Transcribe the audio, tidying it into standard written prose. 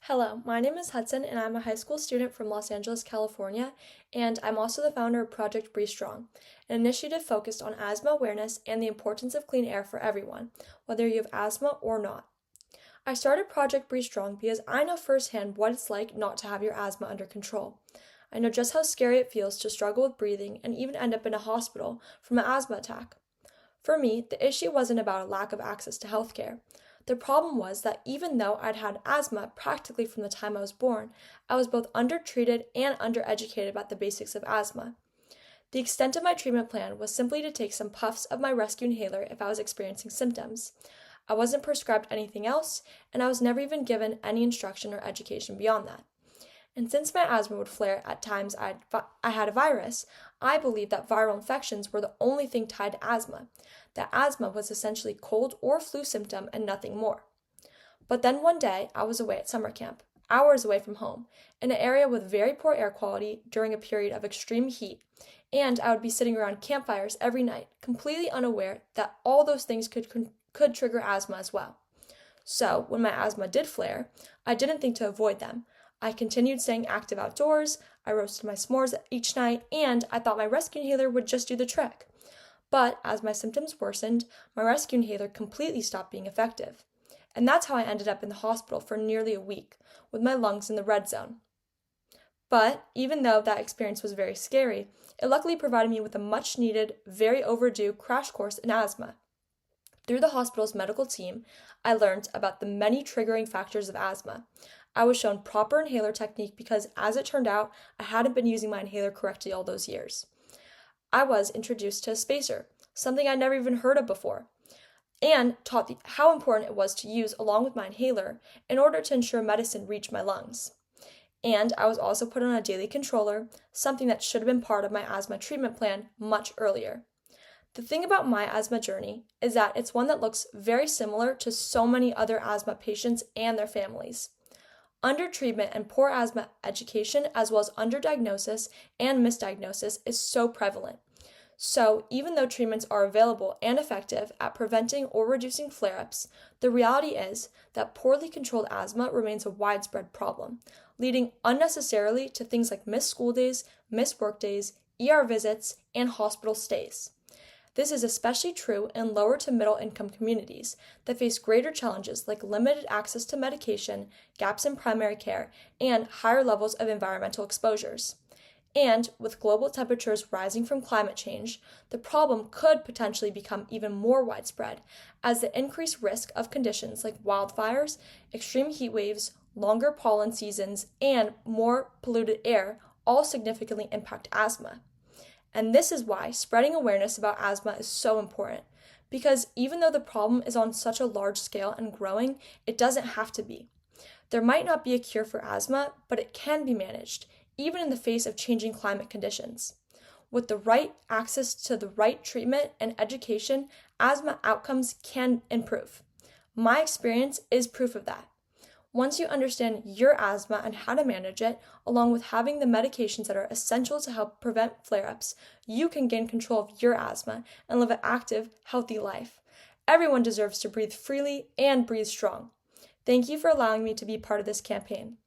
Hello, my name is Hudson, and I'm a high school student from Los Angeles, California, and I'm also the founder of Project Breathe Strong, an initiative focused on asthma awareness and the importance of clean air for everyone, whether you have asthma or not. I started Project Breathe Strong because I know firsthand what it's like not to have your asthma under control. I know just how scary it feels to struggle with breathing and even end up in a hospital from an asthma attack. For me, the issue wasn't about a lack of access to healthcare. The problem was that even though I'd had asthma practically from the time I was born, I was both undertreated and undereducated about the basics of asthma. The extent of my treatment plan was simply to take some puffs of my rescue inhaler if I was experiencing symptoms. I wasn't prescribed anything else, and I was never even given any instruction or education beyond that. And since my asthma would flare at times I had a virus, I believed that viral infections were the only thing tied to asthma, that asthma was essentially cold or flu symptom and nothing more. But then one day, I was away at summer camp, hours away from home, in an area with very poor air quality during a period of extreme heat, and I would be sitting around campfires every night, completely unaware that all those things could trigger asthma as well. So, when my asthma did flare, I didn't think to avoid them. I continued staying active outdoors, I roasted my s'mores each night, and I thought my rescue inhaler would just do the trick. But as my symptoms worsened, my rescue inhaler completely stopped being effective. And that's how I ended up in the hospital for nearly a week, with my lungs in the red zone. But even though that experience was very scary, it luckily provided me with a much needed, very overdue crash course in asthma. Through the hospital's medical team, I learned about the many triggering factors of asthma. I was shown proper inhaler technique because, as it turned out, I hadn't been using my inhaler correctly all those years. I was introduced to a spacer, something I'd never even heard of before, and taught how important it was to use along with my inhaler in order to ensure medicine reached my lungs. And I was also put on a daily controller, something that should have been part of my asthma treatment plan much earlier. The thing about my asthma journey is that it's one that looks very similar to so many other asthma patients and their families. Undertreatment and poor asthma education, as well as underdiagnosis and misdiagnosis, is so prevalent. So, even though treatments are available and effective at preventing or reducing flare-ups, the reality is that poorly controlled asthma remains a widespread problem, leading unnecessarily to things like missed school days, missed work days, ER visits, and hospital stays. This is especially true in lower to middle income communities that face greater challenges like limited access to medication, gaps in primary care, and higher levels of environmental exposures. And with global temperatures rising from climate change, the problem could potentially become even more widespread as the increased risk of conditions like wildfires, extreme heat waves, longer pollen seasons, and more polluted air all significantly impact asthma. And this is why spreading awareness about asthma is so important, because even though the problem is on such a large scale and growing, it doesn't have to be. There might not be a cure for asthma, but it can be managed, even in the face of changing climate conditions. With the right access to the right treatment and education, asthma outcomes can improve. My experience is proof of that. Once you understand your asthma and how to manage it, along with having the medications that are essential to help prevent flare-ups, you can gain control of your asthma and live an active, healthy life. Everyone deserves to breathe freely and breathe strong. Thank you for allowing me to be part of this campaign.